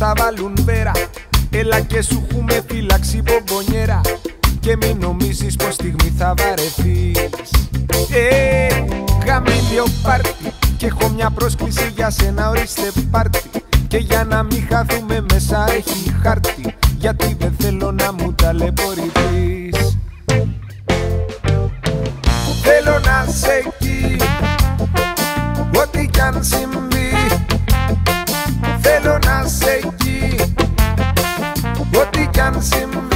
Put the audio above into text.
θα βάλουν βέρα. Έλα και σου έχουμε φυλάξει μπομπονιέρα. Και μην νομίζεις πως στιγμή θα βαρεθείς. Γαμήλιο πάρτι, και έχω μια πρόσκληση για σένα, ορίστε πάρτι. Και για να μην χαθούμε μέσα έχει χάρτη, γιατί δεν θέλω να μου ταλαιπωρηθείς. Θέλω να σε εκεί, ό,τι κι αν συμβεί. Θέλω να σε εκεί, ό,τι κι αν συμβεί.